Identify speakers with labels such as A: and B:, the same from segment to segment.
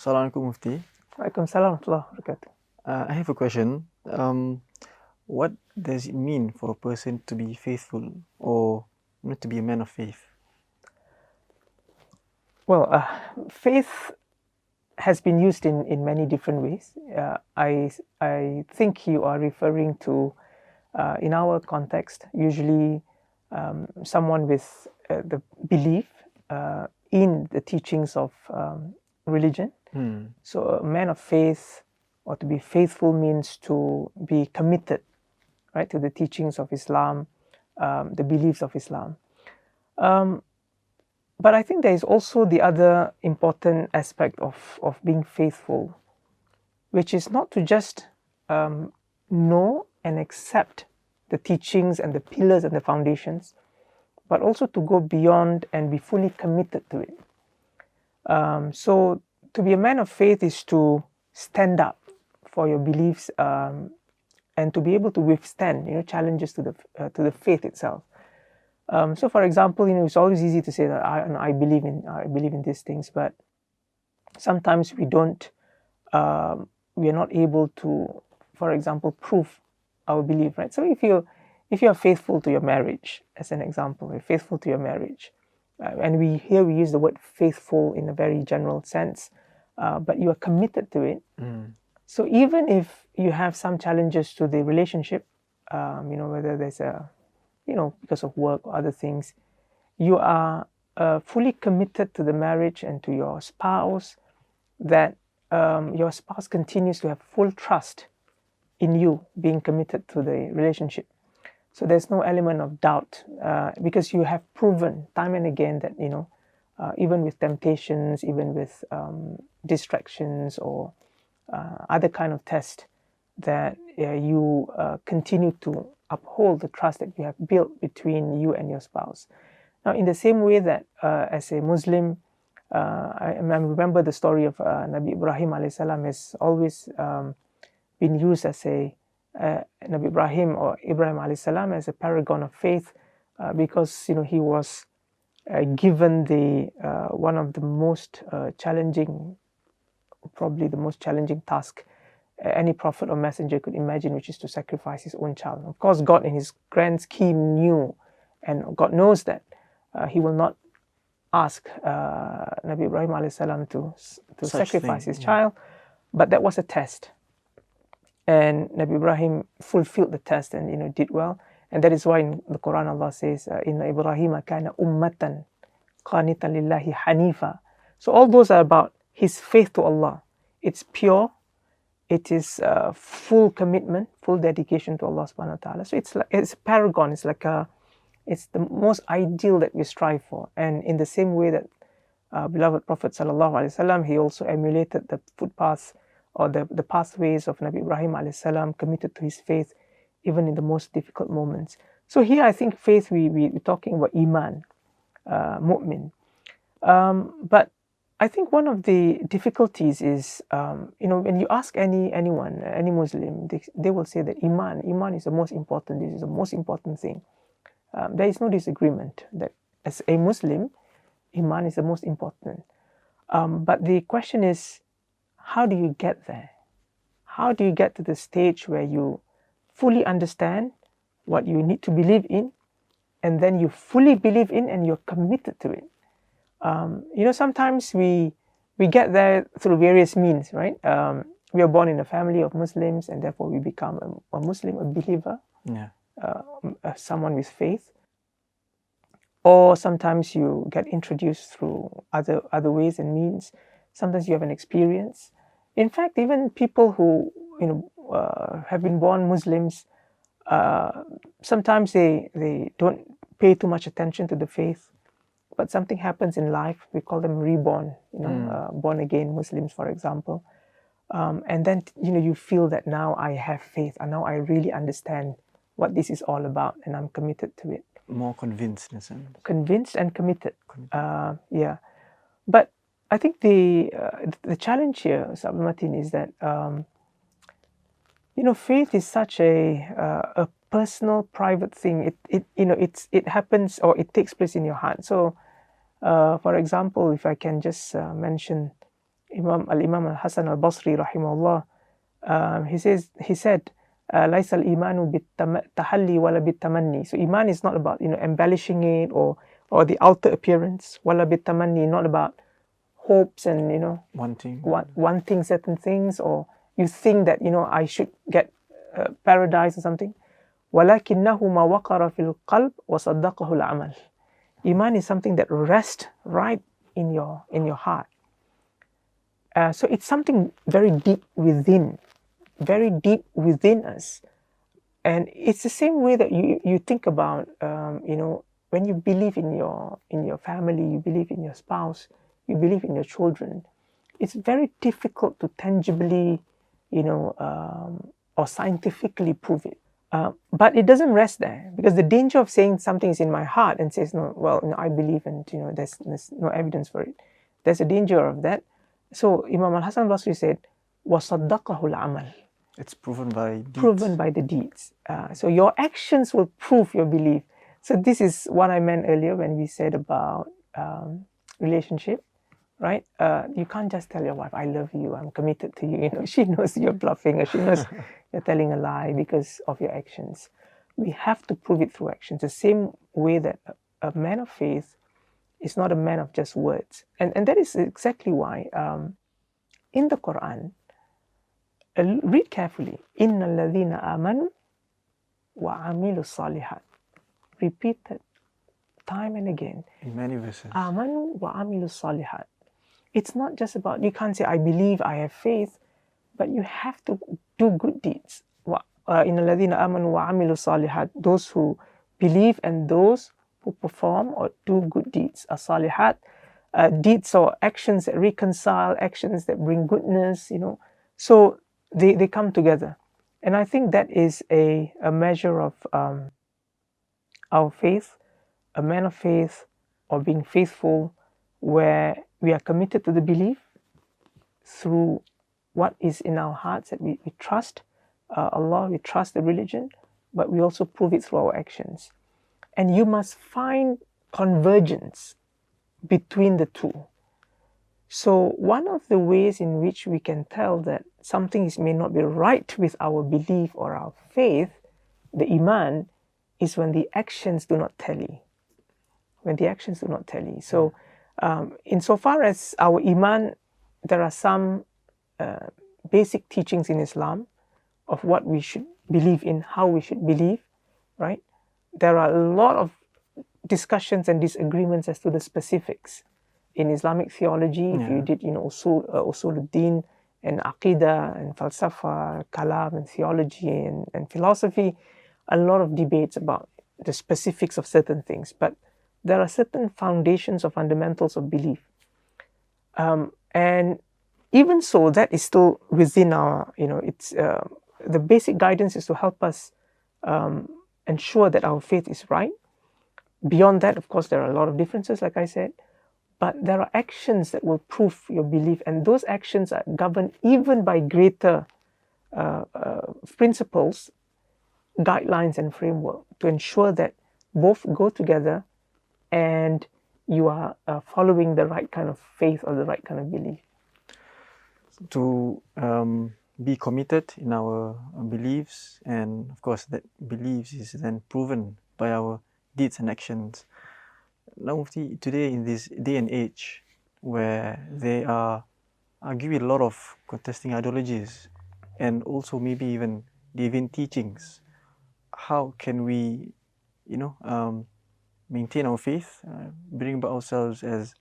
A: Assalamualaikum Mufti.
B: Waalaikumsalam warahmatullahi wabarakatuh.
A: I have a question. What does it mean for a person to be faithful or to be a man of faith?
B: Well, faith has been used in many different ways. I think you are referring to, in our context, usually someone with the belief in the teachings of religion. So a man of faith, or to be faithful, means to be committed, right, to the teachings of Islam, the beliefs of Islam. But I think there is also the other important aspect of being faithful, which is not to just know and accept the teachings and the pillars and the foundations, but also to go beyond and be fully committed to it. So to be a man of faith is to stand up for your beliefs and to be able to withstand, challenges to the faith itself. So, for example, it's always easy to say that I believe in these things, but sometimes we are not able to, for example, prove our belief, right? So, if you are faithful to your marriage, as an example, you're faithful to your marriage, and we use the word faithful in a very general sense, but you are committed to it. So even if you have some challenges to the relationship, whether there's because of work or other things, you are fully committed to the marriage and to your spouse, that your spouse continues to have full trust in you being committed to the relationship. So there's no element of doubt, because you have proven time and again that, even with temptations, even with distractions or other kind of test, that you continue to uphold the trust that you have built between you and your spouse. Now, in the same way that as a Muslim, I remember the story of Nabi Ibrahim alayhi salam has always been used as Nabi Ibrahim or Ibrahim alayhi salam as a paragon of faith, because he was given one of the most challenging, probably the most challenging task any prophet or messenger could imagine, which is to sacrifice his own child. Of course, God in his grand scheme knew, and God knows that he will not ask Nabi Ibrahim alayhi salam to sacrifice his child, but that was a test. And Nabi Ibrahim fulfilled the test and did well. And that is why in the Quran Allah says, Inna Ibrahim kana ummatan qanitan lillahi hanifa. So all those are about his faith to Allah. It's pure. It is full commitment, full dedication to Allah subhanahu wa ta'ala. So it's a paragon. It's it's the most ideal that we strive for. And in the same way that beloved Prophet sallallahu alaihi wasallam, he also emulated the footpaths or the pathways of Nabi Ibrahim alayhi salam, committed to his faith even in the most difficult moments. So here I think faith, we're talking about iman, mu'min. But I think one of the difficulties is, when you ask anyone, any Muslim, they will say that iman is the most important. This is the most important thing. There is no disagreement that as a Muslim, iman is the most important. But the question is, how do you get there? How do you get to the stage where you fully understand what you need to believe in, and then you fully believe in and you're committed to it? Sometimes we get there through various means, right? We are born in a family of Muslims, and therefore we become a Muslim, a believer, someone with faith. Or sometimes you get introduced through other ways and means. Sometimes you have an experience. In fact, even people who have been born Muslims, sometimes they don't pay too much attention to the faith. But something happens in life, we call them reborn, born again Muslims, for example. And then, you feel that now I have faith, and now I really understand what this is all about, and I'm committed to it.
A: More convinced in a sense.
B: Convinced and committed. Yeah. But I think the challenge here, Ustaz Mateen, is that, faith is such a personal, private thing. It happens, or it takes place in your heart. So, for example, if I can just mention, Al-Imam Al-Hasan Al-Basri rahimahullah, he said, لَيْسَ الْإِيمَانُ بِالتَّحَلِّي وَلَا بِالتَّمَنِّي. So Iman is not about embellishing it or the outer appearance. وَلَا بِالتَّمَنِّي, not about hopes and wanting certain things, or you think that I should get paradise or something. وَلَكِنَّهُ مَا وَقَرَ فِي الْقَلْبِ وَصَدَّقَهُ الْعَمَلِ. Iman is something that rests right in your heart. So it's something very deep within us. And it's the same way that you think about, when you believe in your family, you believe in your spouse, you believe in your children. It's very difficult to tangibly, or scientifically prove it. But it doesn't rest there, because the danger of saying something is in my heart and says, no, well, I believe, and there's no evidence for it. There's a danger of that. So Imam Al-Hasan Basri said, وَصَدَّقَهُ الْعَمَلِ.
A: It's proven by deeds.
B: Proven by the deeds. So your actions will prove your belief. So this is what I meant earlier when we said about relationship, right? You can't just tell your wife, I love you, I'm committed to you. She knows you're bluffing, or she knows you're telling a lie because of your actions. We have to prove it through actions. The same way that a man of faith is not a man of just words. And that is exactly why in the Quran, read carefully, إِنَّ الَّذِينَ آمَنُوا وَعَمِلُوا الصَّالِحَاتِ. Repeated time and again.
A: In many verses.
B: آمَنُوا وَعَمِلُوا الصَّالِحَاتِ. It's not just about, you can't say, I believe, I have faith, but you have to do good deeds. إِنَّ الَّذِينَ آمَنُوا وَعَمِلُوا الصَّالِحَاتِ. Those who believe and those who perform or do good deeds. As-salihat, deeds or actions that reconcile, actions that bring goodness, So they come together. And I think that is a measure of our faith, a man of faith, or being faithful, where we are committed to the belief through what is in our hearts, that we trust Allah, we trust the religion, but we also prove it through our actions. And you must find convergence between the two. So one of the ways in which we can tell that something may not be right with our belief or our faith, the Iman, is when the actions do not tally. When the actions do not tally. So insofar as our Iman, there are some basic teachings in Islam of what we should believe in, how we should believe, right? There are a lot of discussions and disagreements as to the specifics. In Islamic theology, if you did, Usuluddin and Aqidah and Falsafa, Kalam and theology and philosophy, a lot of debates about the specifics of certain things. But there are certain foundations or fundamentals of belief. And even so, that is still within our, it's the basic guidance is to help us ensure that our faith is right. Beyond that, of course, there are a lot of differences, like I said. But there are actions that will prove your belief, and those actions are governed even by greater principles, guidelines, and framework to ensure that both go together and you are following the right kind of faith or the right kind of belief.
A: To be committed in our beliefs, and of course that beliefs is then proven by our deeds and actions. Now, Mufti, today in this day and age where they are arguing a lot of contesting ideologies and also maybe even deviant teachings, how can we, maintain our faith, bring about ourselves as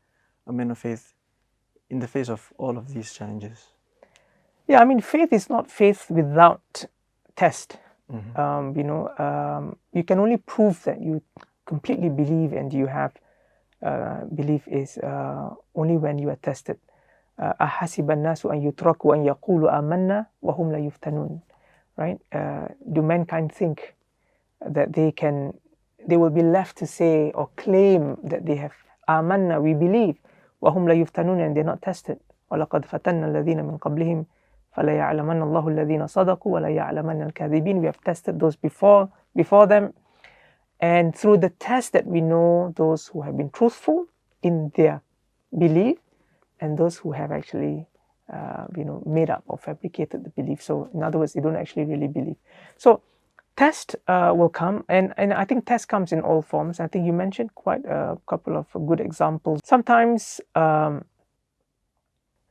A: a man of faith in the face of all of these challenges?
B: Yeah, faith is not faith without test.
A: Mm-hmm.
B: You can only prove that you completely believe and you have belief is only when you are tested. أَحَسِبَ النَّاسُ أَن يُتْرَكُوا أَن يَقُولُوا آمَنَّا وَهُمْ لَا يُفْتَنُونَ. Right? Do mankind think that they will be left to say or claim that they have آمَنَّا, we believe, وَهُمْ لَا يُفْتَنُونَ, and they're not tested. وَلَقَدْ فَتَنَّا الَّذِينَ مِنْ قَبْلِهِمْ فَلَيَعْلَمَنَّ اللَّهُ الَّذِينَ صَدَقُوا وَلَيَعْلَمَنَّ الْكَاذِبِينَ. We have tested those before them. And through the test that we know those who have been truthful in their belief and those who have actually made up or fabricated the belief. So in other words, they don't actually really believe. So test will come, and I think test comes in all forms. I think you mentioned quite a couple of good examples. Sometimes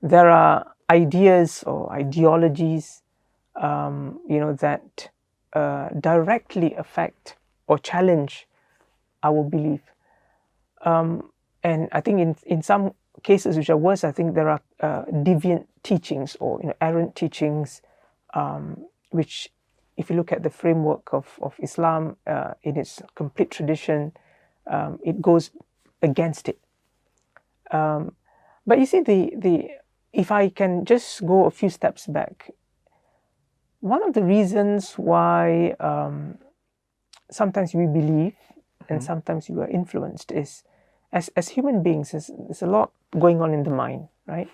B: there are ideas or ideologies that directly affect or challenge our belief. And I think in some cases which are worse, I think there are deviant teachings or errant teachings, which, if you look at the framework of Islam in its complete tradition, it goes against it. But you see, if I can just go a few steps back, one of the reasons why sometimes we believe and sometimes we are influenced is, as human beings, there's a lot going on in the mind, right?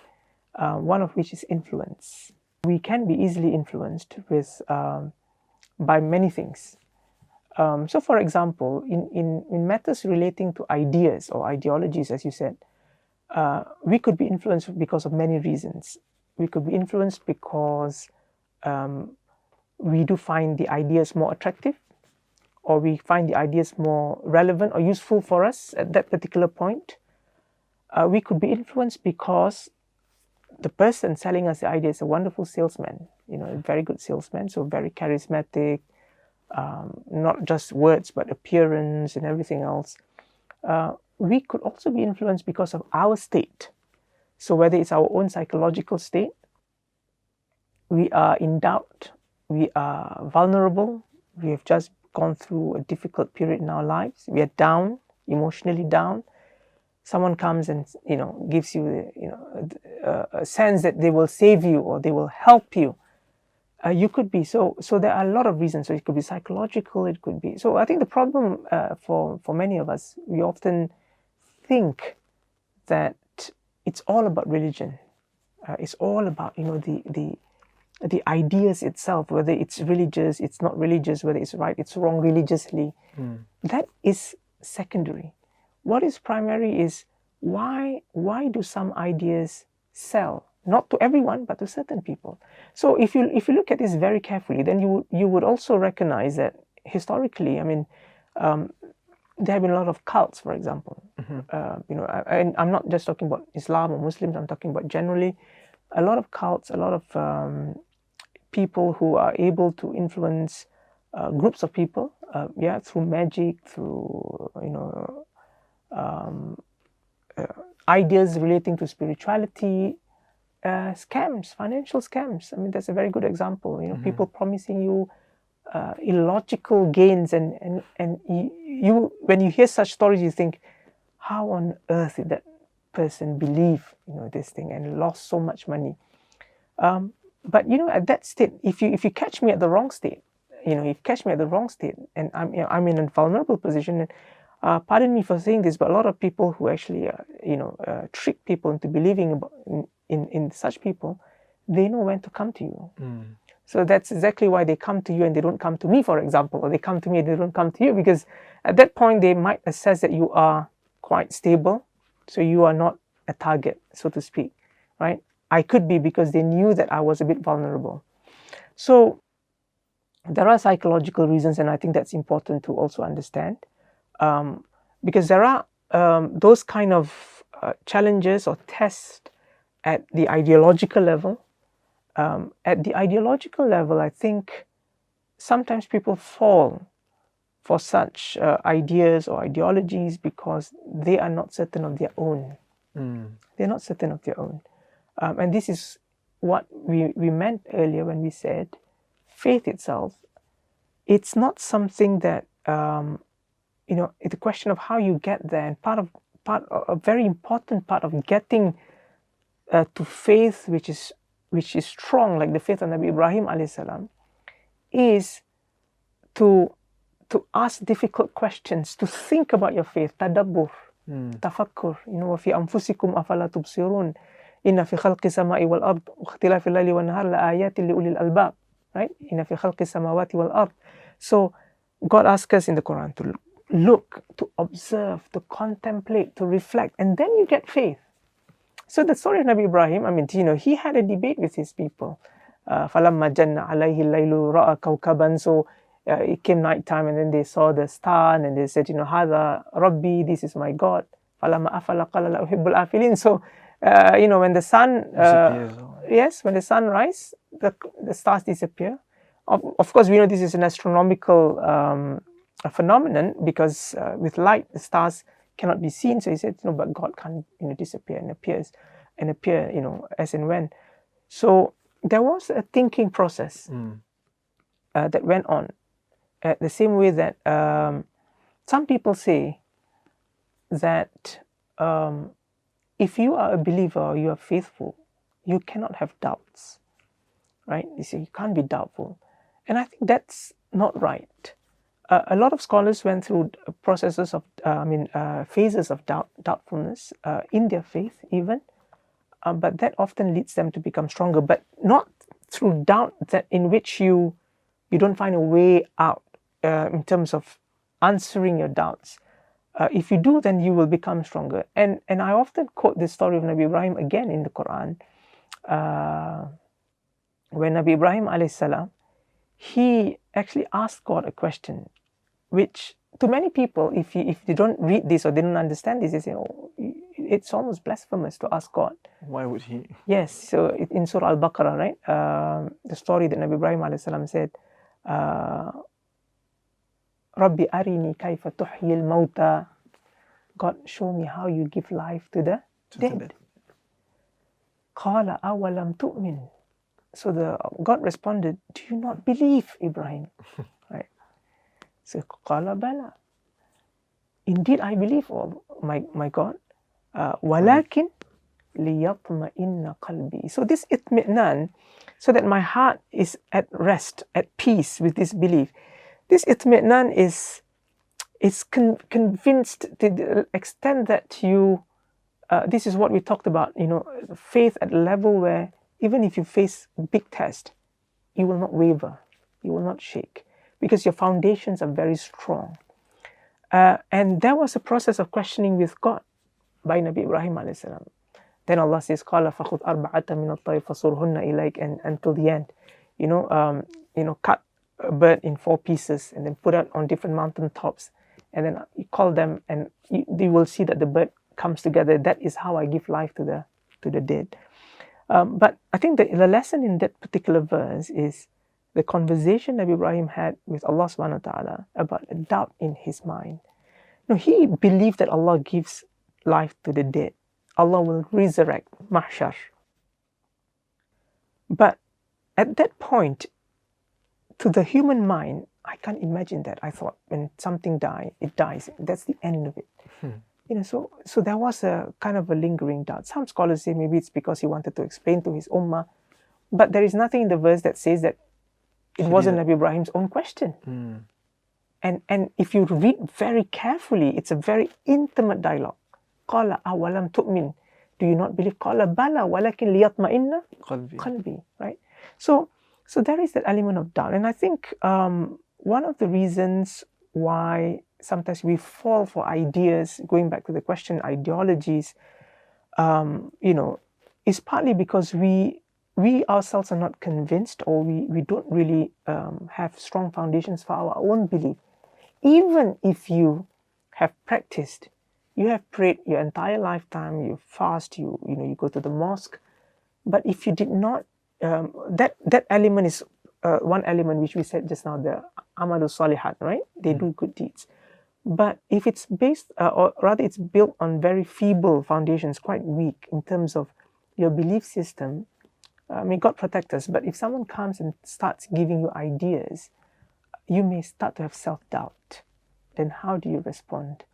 B: One of which is influence. We can be easily influenced by many things. So, for example, in matters relating to ideas or ideologies, as you said, we could be influenced because of many reasons. We could be influenced because we do find the ideas more attractive, or we find the ideas more relevant or useful for us at that particular point. We could be influenced because the person selling us the idea is a wonderful salesman, a very good salesman, so very charismatic, not just words, but appearance and everything else. We could also be influenced because of our state. So whether it's our own psychological state, we are in doubt, we are vulnerable, we have just gone through a difficult period in our lives, we are down, emotionally down. Someone comes and gives you a sense that they will save you or they will help you. You could be so there are a lot of reasons. So it could be psychological, it could be. So I think the problem for many of us, we often think that it's all about religion. It's all about the ideas itself, whether it's religious, it's not religious, whether it's right, it's wrong religiously. That is secondary. What is primary is why do some ideas sell? Not to everyone, but to certain people. So if you look at this very carefully, then you would also recognize that historically, there have been a lot of cults, for example. And I'm not just talking about Islam or Muslims. I'm talking about generally a lot of cults, a lot of people who are able to influence groups of people, through magic, through ideas relating to spirituality, scams, financial scams. That's a very good example. People promising you illogical gains, and you when you hear such stories, you think, how on earth did that person believe this thing and lost so much money? But at that state, if you catch me at the wrong state, and I'm in a vulnerable position, and pardon me for saying this, but a lot of people who actually trick people into believing in such people, they know when to come to you. So that's exactly why they come to you and they don't come to me, for example, or they come to me and they don't come to you, because at that point they might assess that you are quite stable, so you are not a target, so to speak, right? I could be, because they knew that I was a bit vulnerable. So there are psychological reasons, and I think that's important to also understand, because there are those kind of challenges or tests at the ideological level. At the ideological level, I think sometimes people fall for such ideas or ideologies because they are not certain of their own. They're not certain of their own. And this is what we meant earlier when we said faith itself. It's not something that, it's a question of how you get there. And a very important part of getting to faith, which is strong, like the faith of Nabi Ibrahim alayhi salam, is to ask difficult questions, to think about your faith, tadabbur, tafakkur. Wa fi anfusikum afala tubsirun, inna fi khalqi samai wal ard, ikhtilafi al-layli wan nahar la ayatin li ulil albab, right? Inna fi khalqi samawati wal ard. So God asks us in the Quran to look, to observe, to contemplate, to reflect, and then you get faith. So the story of Nabi Ibrahim, I mean, he had a debate with his people. فَلَمَّا جَنَّ عَلَيْهِ اللَّيْلُ رَأَى كَوْكَبًا. So it came night time, and then they saw the star, and they said, هَذَا Rabbi, this is my God. فَلَمَّا أَفَلَ قَالَ لَا أُحِبُّ الْآفِلِينَ. So, when the sun, yes, when the sun rises, the stars disappear. Of course, we know this is an astronomical phenomenon, because with light, the stars cannot be seen. So he said, but God can't, disappear and appear, as and when. So there was a thinking process that went on. The same way that some people say that if you are a believer or you are faithful, you cannot have doubts, right? You say you can't be doubtful. And I think that's not right. A lot of scholars went through processes of, phases of doubtfulness in their faith even, but that often leads them to become stronger, but not through doubt that in which you don't find a way out in terms of answering your doubts. If you do, then you will become stronger. And I often quote this story of Nabi Ibrahim again in the Quran. When Nabi Ibrahim alayhi salam, he actually asked God a question, which to many people, if they don't read this or they don't understand this, they say, oh, it's almost blasphemous to ask God.
A: Why would he?
B: Yes, so in Surah Al-Baqarah, right, the story that Nabi Ibrahim alayhi salam said, Rabbi arini kayfa tuhyi al-mawta. God, show me how you give life to the dead. Qala awalam tu'min. So God responded, do you not believe, Ibrahim? Right. So qala bala. Indeed, I believe, oh my God. Walakin liyatma'inna qalbi. So this itmi'nan, so that my heart is at rest, at peace with this belief. This itmi'nan is convinced to the extent that you, this is what we talked about, faith at a level where even if you face big test, you will not waver, you will not shake, because your foundations are very strong. And there was a process of questioning with God by Nabi Ibrahim alayhi salam. Then Allah says, "Qala fakhudh arba'ata min at-tayr fasurhunna ilayk," and until the end, cut a bird in 4 pieces and then put it on different mountain tops, and then you call them, and you will see that the bird comes together. That is how I give life to the dead. But I think the lesson in that particular verse is the conversation Nabi Ibrahim had with Allah subhanahu wa ta'ala about a doubt in his mind. He believed that Allah gives life to the dead. Allah will resurrect, mahshar. But at that point, to the human mind, I can't imagine that. I thought when something dies, it dies. That's the end of it. So there was a kind of a lingering doubt. Some scholars say maybe it's because he wanted to explain to his ummah, but there is nothing in the verse that says that it wasn't Nabi Ibrahim's own question. And if you read very carefully, it's a very intimate dialogue. Qala awalam tu'min. Do you not believe? Qala bala walakin liyatma'inna qalbi. Right? So there is that element of doubt. And I think one of the reasons why sometimes we fall for ideas, going back to the question, ideologies, is partly because we ourselves are not convinced, or we don't really have strong foundations for our own belief. Even if you have practiced, you have prayed your entire lifetime, you fast, you go to the mosque, but if you did not, that element is one element which we said just now, the amalu salihat, right? They do good deeds. But if it's based, or rather it's built on very feeble foundations, quite weak in terms of your belief system, may God protect us, but if someone comes and starts giving you ideas, you may start to have self-doubt. Then how do you respond?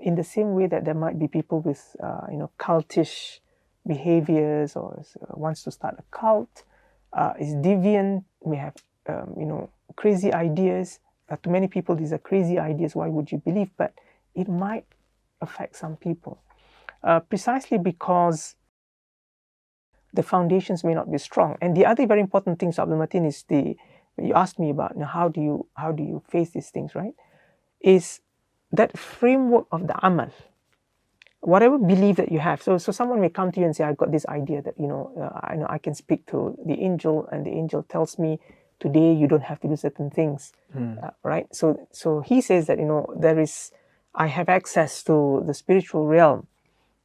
B: In the same way that there might be people with, cultish behaviors, or wants to start a cult, is deviant, may have, crazy ideas. To many people, these are crazy ideas. Why would you believe? But it might affect some people, precisely because the foundations may not be strong. And the other very important thing, Abdul Mateen, is you asked me about how do you face these things, right? Is that framework of the amal. whatever belief that you have. So someone may come to you and say, "I've got this idea that I know I can speak to the angel, and the angel tells me today you don't have to do certain things, right?" So he says that I have access to the spiritual realm.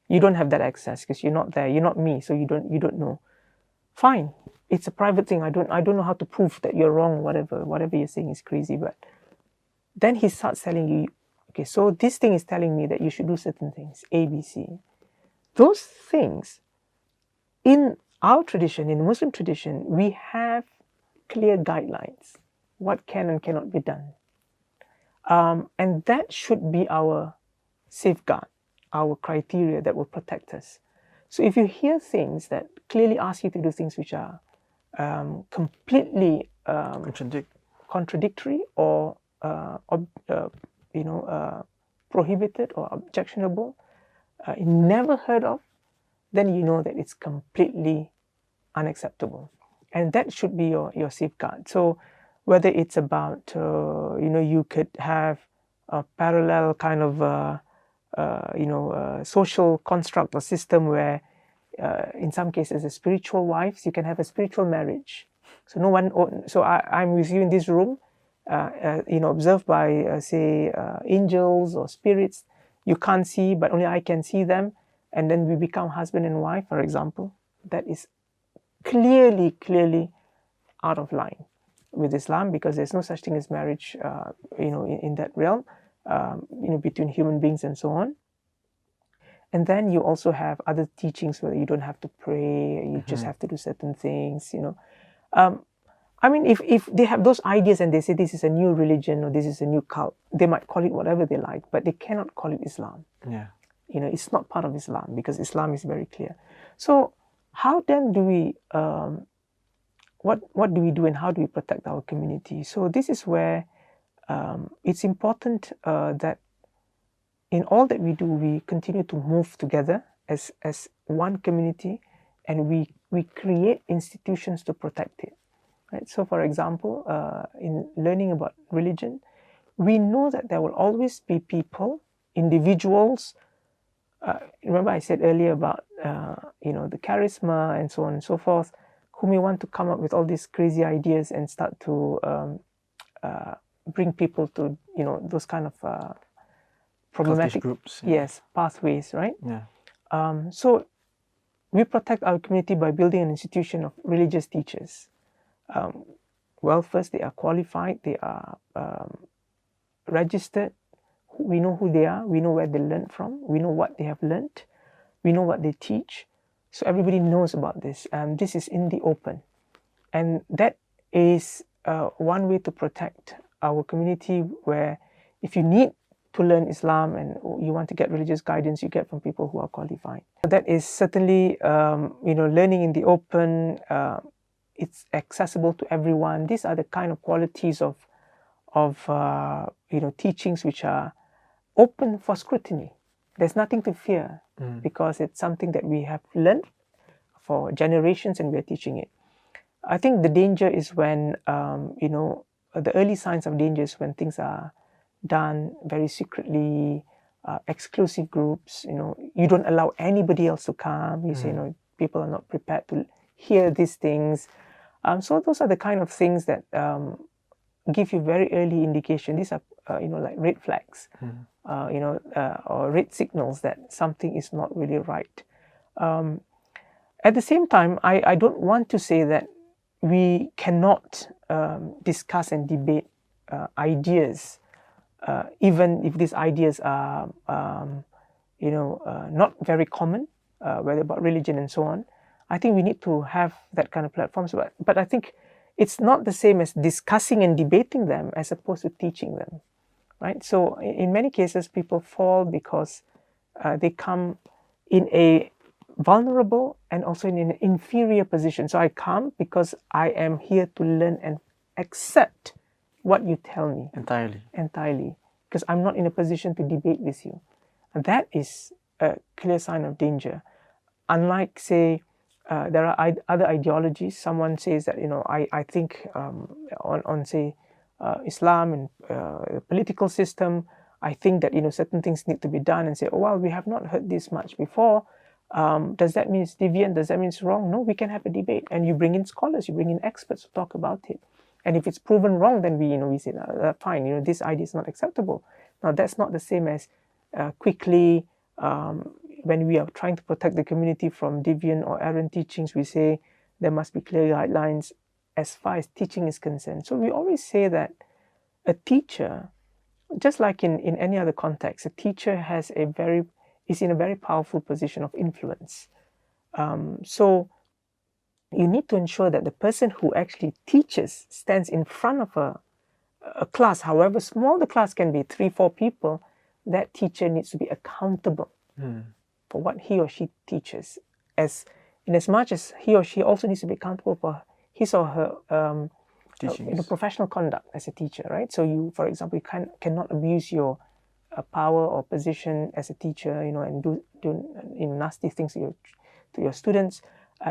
B: You don't have that access because you're not there. You're not me, so you don't know. Fine, it's a private thing. I don't know how to prove that you're wrong. Whatever you're saying is crazy. But then he starts telling you, okay, so this thing is telling me that you should do certain things, A, B, C. Those things, in our tradition, in Muslim tradition, we have clear guidelines, what can and cannot be done. And that should be our safeguard, our criteria that will protect us. So if you hear things that clearly ask you to do things which are completely contradictory or prohibited or objectionable, never heard of, then you know that it's completely unacceptable. And that should be your safeguard. So whether it's about, you could have a parallel kind of, social construct or system where, in some cases, as spiritual wives, you can have a spiritual marriage. So no one. So I'm with you in this room, observed by, say, angels or spirits. You can't see, but only I can see them, and then we become husband and wife, for example. That is clearly out of line with Islam, because there's no such thing as marriage, in that realm, between human beings and so on. And then you also have other teachings where you don't have to pray, you just have to do certain things, I mean, if they have those ideas and they say this is a new religion or this is a new cult, they might call it whatever they like, but they cannot call it Islam.
A: Yeah.
B: It's not part of Islam, because Islam is very clear. So how then do we, what do we do and how do we protect our community? So this is where it's important that in all that we do, we continue to move together as one community, and we create institutions to protect it. Right? So, for example, in learning about religion, we know that there will always be people, individuals. Remember I said earlier about the charisma and so on and so forth, who may want to come up with all these crazy ideas and start to bring people to those kind of problematic
A: groups.
B: Yes, pathways, right?
A: Yeah.
B: So we protect our community by building an institution of religious teachers. Well, first, they are qualified, they are registered, we know who they are, we know where they learned from, we know what they have learned, we know what they teach. So everybody knows about this. This is in the open. And that is one way to protect our community, where if you need to learn Islam and you want to get religious guidance, you get from people who are qualified. That is certainly, learning in the open. It's accessible to everyone. These are the kind of qualities of teachings which are open for scrutiny. There's nothing to fear, because it's something that we have learned for generations and we're teaching it. I think the danger is when, the early signs of danger is when things are done very secretly, exclusive groups. You don't allow anybody else to come. You say, people are not prepared to hear these things. So those are the kind of things that give you very early indication. These are, like red flags, or red signals that something is not really right. At the same time, I don't want to say that we cannot discuss and debate ideas, even if these ideas are, not very common, whether about religion and so on. I think we need to have that kind of platforms, but I think it's not the same as discussing and debating them as opposed to teaching them, right? So in many cases, people fall because they come in a vulnerable and also in an inferior position. So I come because I am here to learn and accept what you tell me. Entirely. Because I'm not in a position to debate with you. And that is a clear sign of danger. Unlike, say, there are other ideologies. Someone says that, I think on say, Islam and the political system, I think that certain things need to be done, and say, oh well, we have not heard this much before. Does that mean it's deviant? Does that mean it's wrong? No, we can have a debate, and you bring in scholars, you bring in experts to talk about it. And if it's proven wrong, then we say, fine, this idea is not acceptable. Now that's not the same as quickly when we are trying to protect the community from deviant or errant teachings, we say there must be clear guidelines as far as teaching is concerned. So we always say that a teacher, just like in any other context, a teacher is in a very powerful position of influence. So you need to ensure that the person who actually teaches stands in front of a class, however small the class can be, 3-4 people. That teacher needs to be accountable for what he or she teaches, in as much as he or she also needs to be accountable for his or her professional conduct as a teacher, right? So you, for example, you cannot abuse your power or position as a teacher, and do nasty things to your students.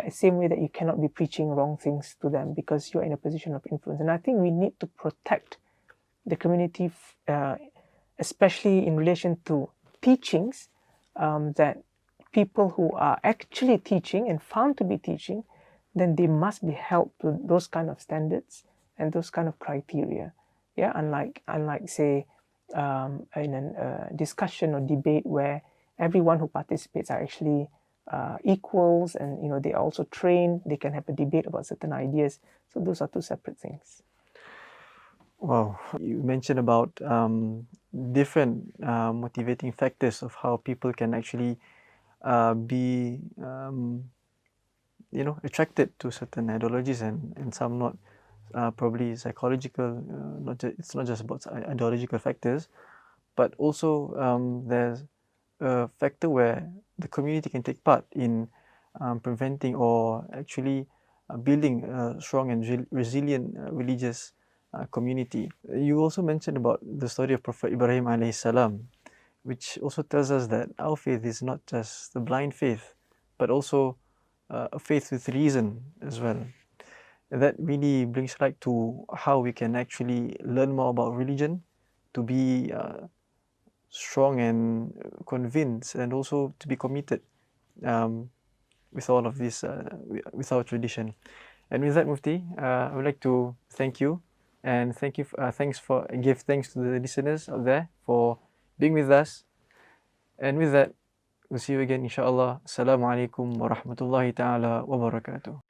B: Same way that you cannot be preaching wrong things to them because you're in a position of influence. And I think we need to protect the community, especially in relation to teachings, that people who are actually teaching and found to be teaching, then they must be held to those kind of standards and those kind of criteria. Yeah, unlike say in a discussion or debate where everyone who participates are actually equals, and they are also trained, they can have a debate about certain ideas. So those are two separate things.
A: Wow, you mentioned about different motivating factors of how people can actually be attracted to certain ideologies, and some not. Probably psychological, it's not just about ideological factors, but also there's a factor where the community can take part in preventing or actually building a strong and resilient religious community. You also mentioned about the story of Prophet Ibrahim alayhi salam, which also tells us that our faith is not just the blind faith, but also a faith with reason as well. That really brings light to how we can actually learn more about religion, to be strong and convinced, and also to be committed with all of this, with our tradition. And with that, Mufti, I would like to thank you, and give thanks to the listeners out there for being with us. And with that, we'll see you again, inshallah. Assalamu alaikum wa rahmatullahi ta'ala wa barakatuh.